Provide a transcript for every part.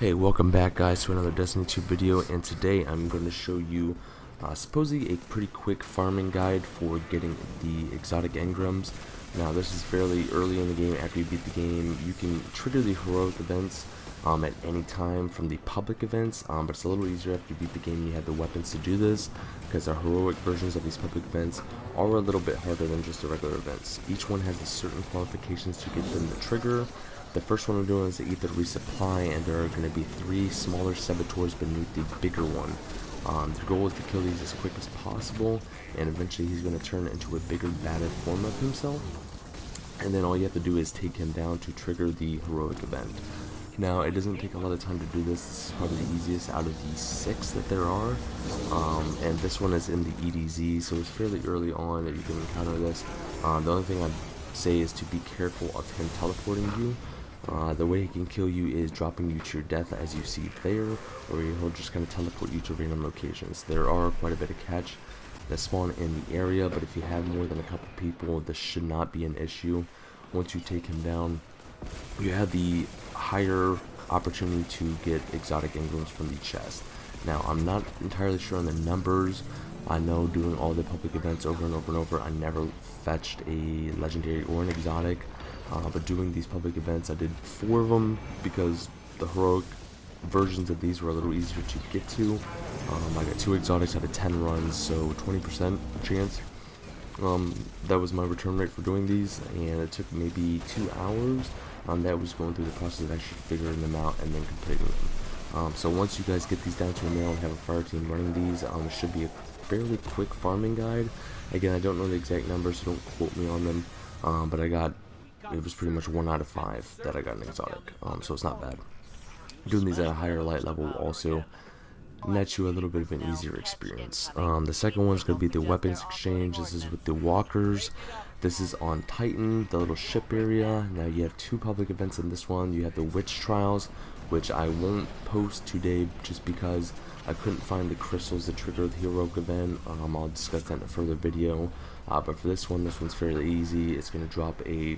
Hey, welcome back guys to another Destiny 2 video, and today I'm going to show you supposedly a pretty quick farming guide for getting the exotic engrams. Now this is fairly early in the game. After you beat the game, you can trigger the heroic events at any time from the public events, but it's a little easier after you beat the game. You have the weapons to do this, because the heroic versions of these public events are a little bit harder than just the regular events. Each one has a certain qualifications to get them to trigger. The first one I'm doing is the Ether Resupply, and there are going to be 3 smaller saboteurs beneath the bigger one. The goal is to kill these as quick as possible, and eventually he's going to turn into a bigger, badder form of himself. And then all you have to do is take him down to trigger the heroic event. Now, it doesn't take a lot of time to do this. This is probably the easiest out of the 6 that there are. And this one is in the EDZ, so it's fairly early on that you can encounter this. The only thing I'd say is to be careful of him teleporting you. The way he can kill you is dropping you to your death, as you see there, or he'll just kind of teleport you to random locations. There are quite a bit of catch that spawn in the area, but if you have more than a couple people, this should not be an issue. Once you take him down, you have the higher opportunity to get exotic engrams from the chest. Now, I'm not entirely sure on the numbers. I know doing all the public events over and over and over, I never fetched a legendary or an exotic. But doing these public events, I did 4 of them because the heroic versions of these were a little easier to get to. I got 2 exotics out of 10 runs, so 20% chance. That was my return rate for doing these, and it took maybe 2 hours. That was going through the process of actually figuring them out and then completing them. So once you guys get these down to a nail and have a fire team running these, it should be a fairly quick farming guide. Again, I don't know the exact numbers, so don't quote me on them, but it was pretty much 1 out of 5 that I got an exotic, so it's not bad. Doing these at a higher light level will also net you a little bit of an easier experience. The second one is going to be the weapons exchange. This is with the walkers. This is on Titan, the little ship area. Now you have 2 public events in this one. You have the witch trials, which I won't post today just because I couldn't find the crystals to trigger the heroic event. I'll discuss that in a further video. But for this one's fairly easy. It's going to drop a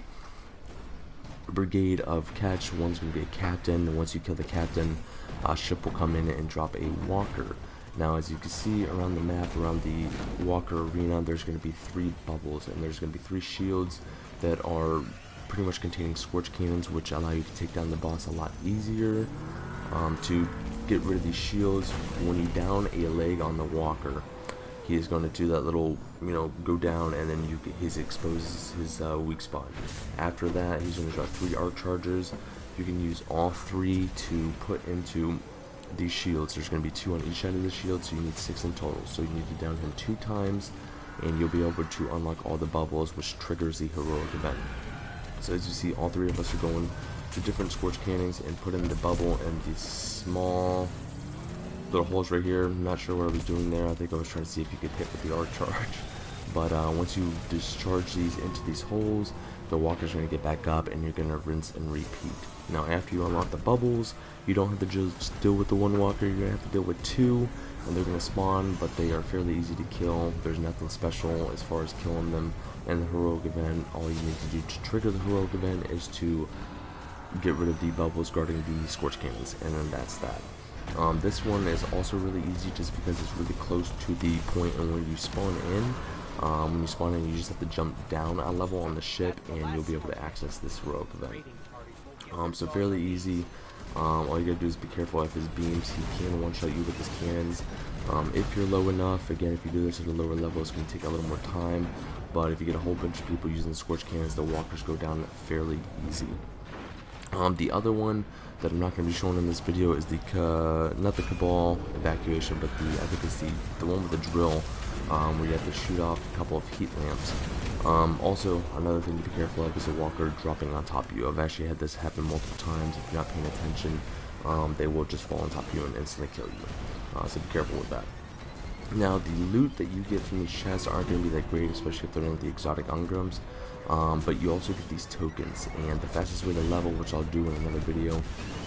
brigade of catch. One's going to be a captain, and once you kill the captain, a ship will come in and drop a walker. Now, as you can see around the map, around the walker arena, there's going to be 3 bubbles, and there's going to be 3 shields that are pretty much containing scorch cannons, which allow you to take down the boss a lot easier. To get rid of these shields, when you down a leg on the walker, he is going to do that little, go down, and then he exposes his weak spot. After that, he's going to drop 3 arc chargers. You can use all 3 to put into these shields. There's going to be 2 on each side of the shield, so you need 6 in total. So you need to down him 2 times, and you'll be able to unlock all the bubbles, which triggers the heroic event. So as you see, all 3 of us are going to different scorch cannons and put in the bubble and these small little holes right here. I'm not sure what I was doing there. I think I was trying to see if you could hit with the arc charge. But once you discharge these into these holes, the walker's going to get back up, and you're going to rinse and repeat. Now, after you unlock the bubbles, you don't have to just deal with the 1 walker. You're going to have to deal with 2, and they're going to spawn, but they are fairly easy to kill. There's nothing special as far as killing them. And the heroic event, all you need to do to trigger the heroic event is to get rid of the bubbles guarding the scorch cannons, and then that's that. This one is also really easy just because it's really close to the point in where you spawn in. When you spawn in, you just have to jump down a level on the ship, and you'll be able to access this heroic event. So fairly easy. All you gotta do is be careful of his beams. He can one-shot you with his cannons. If you're low enough, again, if you do this at a lower level, it's going to take a little more time. But if you get a whole bunch of people using the scorch cannons, the walkers go down fairly easy. The other one that I'm not going to be showing in this video is not the Cabal Evacuation, but I think it's the one with the drill, where you have to shoot off a couple of heat lamps. Also, another thing to be careful of is a walker dropping on top of you. I've actually had this happen multiple times. If you're not paying attention, they will just fall on top of you and instantly kill you. So be careful with that. Now, the loot that you get from these chests aren't going to be that great, especially if they're in the exotic engrams. But you also get these tokens, and the fastest way to level, which I'll do in another video,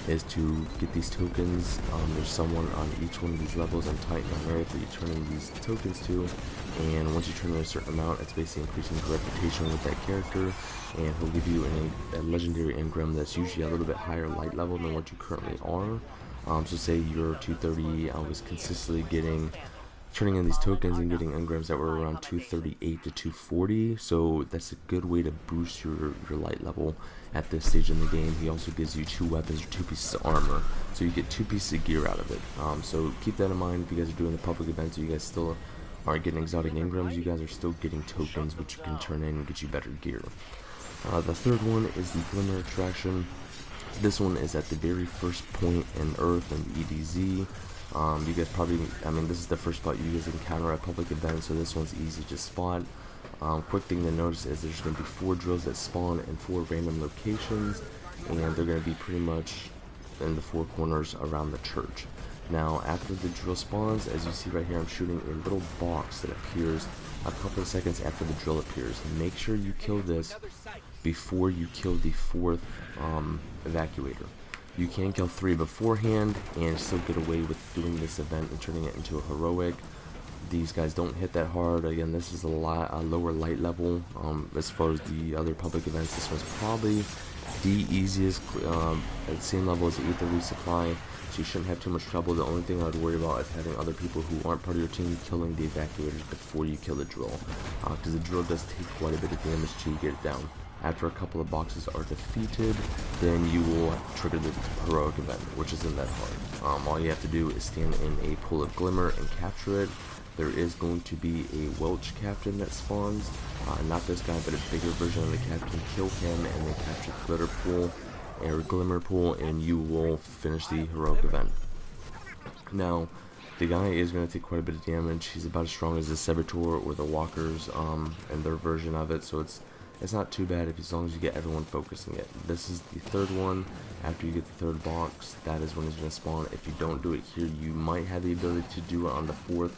is to get these tokens. There's someone on each one of these levels on Titan on Earth that you're turning these tokens to, and once you turn in a certain amount, it's basically increasing your reputation with that character, and he'll give you a legendary engram that's usually a little bit higher light level than what you currently are. So say you're 230, I was consistently turning in these tokens and getting engrams that were around 238 to 240, so that's a good way to boost your light level at this stage in the game. He also gives you 2 weapons or 2 pieces of armor, so you get 2 pieces of gear out of it. So keep that in mind if you guys are doing the public events. You guys still aren't getting exotic engrams, you guys are still getting tokens which you can turn in and get you better gear. The third one is the Glimmer Extraction. This one is at the very first point in Earth and EDZ. You guys probably, this is the first spot you guys encounter at public events, so this one's easy to spot. Quick thing to notice is there's going to be 4 drills that spawn in 4 random locations, and they're going to be pretty much in the 4 corners around the church. Now, after the drill spawns, as you see right here, I'm shooting a little box that appears a couple of seconds after the drill appears. Make sure you kill this before you kill the 4th evacuator. You can kill 3 beforehand and still get away with doing this event and turning it into a heroic. These guys don't hit that hard. Again, this is a lower light level. As far as the other public events, this one's probably the easiest at the same level as the Ether resupply, so you shouldn't have too much trouble. The only thing I would worry about is having other people who aren't part of your team killing the evacuators before you kill the drill, because the drill does take quite a bit of damage to get it down. After a couple of boxes are defeated, then you will trigger the heroic event, which isn't that hard. All you have to do is stand in a pool of glimmer and capture it. There is going to be a Welch captain that spawns, not this guy, but a bigger version of the captain. Kill him and then capture the glitter pool or glimmer pool, and you will finish the heroic event. Now, the guy is going to take quite a bit of damage. He's about as strong as the Saboteur or the Walkers and their version of it, so it's not too bad as long as you get everyone focusing it. This is the 3rd one. After you get the 3rd box, that is when it's going to spawn. If you don't do it here, you might have the ability to do it on the 4th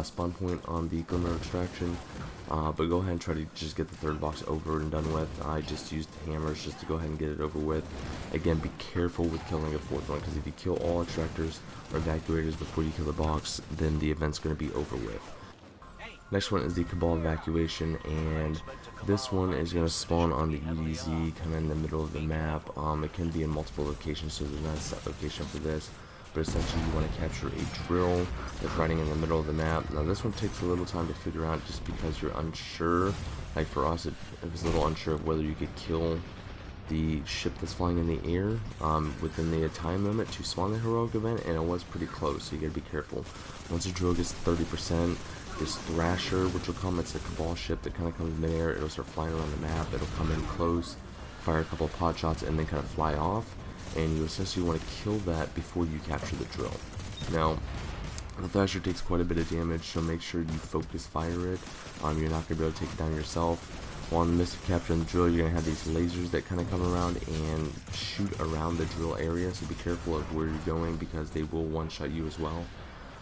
spawn point on the Glimmer Extraction, but go ahead and try to just get the 3rd box over and done with. I just used hammers just to go ahead and get it over with. Again, be careful with killing a 4th one, because if you kill all extractors or evacuators before you kill the box, then the event's going to be over with. Next one is the Cabal Evacuation, and this one is going to spawn on the EDZ, kind of in the middle of the map. It can be in multiple locations, so there's not a set location for this, but essentially you want to capture a drill that's running in the middle of the map. Now this one takes a little time to figure out just because you're unsure. Like for us, it was a little unsure of whether you could kill the ship that's flying in the air within the time limit to spawn the heroic event, and it was pretty close, so you gotta be careful. Once the drill gets 30%, this Thrasher, which will come, it's a Cabal ship that kind of comes midair, it'll start flying around the map, it'll come in close, fire a couple of pot shots, and then kind of fly off, and you essentially want to kill that before you capture the drill. Now, the Thrasher takes quite a bit of damage, so make sure you focus fire it. You're not going to be able to take it down yourself. While in the midst of capturing the drill, you're going to have these lasers that kind of come around and shoot around the drill area, so be careful of where you're going because they will one-shot you as well.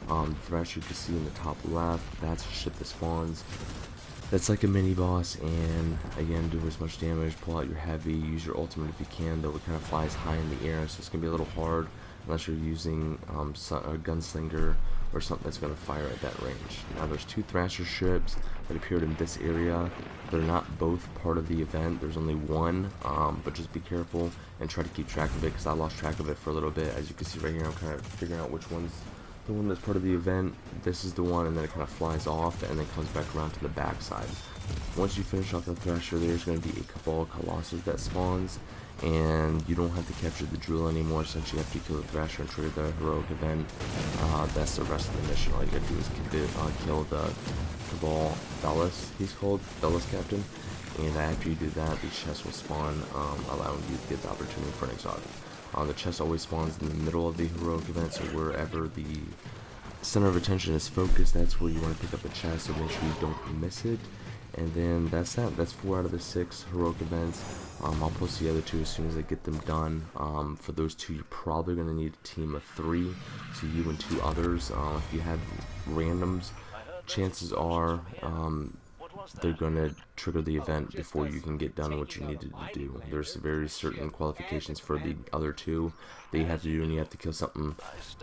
The Thrasher you can see in the top left, that's a ship that spawns. That's like a mini boss, and again, do as much damage, pull out your heavy, use your ultimate if you can, though it kind of flies high in the air, so it's going to be a little hard unless you're using a gunslinger or something that's going to fire at that range. Now there's 2 Thrasher ships that appeared in this area. They're not both part of the event, there's only one, but just be careful and try to keep track of it, because I lost track of it for a little bit. As you can see right here, I'm kind of figuring out which one's the one that's part of the event. This is the one, and then it kind of flies off and then comes back around to the back side. Once you finish off the Thrasher, there's going to be a Cabal Colossus that spawns, and you don't have to capture the drill anymore since you have to kill the Thrasher and trigger the heroic event. That's the rest of the mission. All you gotta do is kill the Cabal Bellis, he's called, Bellis Captain, and after you do that, the chest will spawn, allowing you to get the opportunity for an exotic. The chest always spawns in the middle of the heroic event, so wherever the center of attention is focused, that's where you want to pick up the chest, so make sure you don't miss it. And then that's that. That's 4 out of the 6 heroic events. I'll post the other 2 as soon as I get them done. For those 2, you're probably going to need a team of 3, so you and 2 others. If you have randoms, chances are they're going to trigger the event before you can get done what you needed to do. There's very certain qualifications for the other 2 that you have to do, and you have to kill something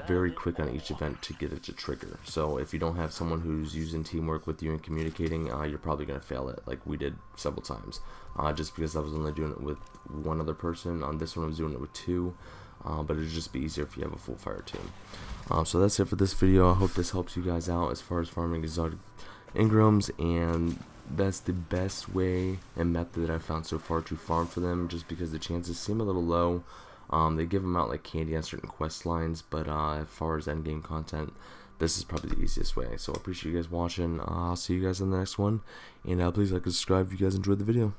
very quick on each event to get it to trigger. So if you don't have someone who's using teamwork with you and communicating, you're probably going to fail it, like we did several times. Just because I was only doing it with 1 other person. On this one I was doing it with 2. but it'd just be easier if you have a full fire team. So that's it for this video. I hope this helps you guys out as far as farming exotic engrams, and that's the best way and method that I've found so far to farm for them, just because the chances seem a little low. They give them out like candy on certain quest lines, but as far as endgame content, this is probably the easiest way. So I appreciate you guys watching. I'll see you guys in the next one, and please like and subscribe if you guys enjoyed the video.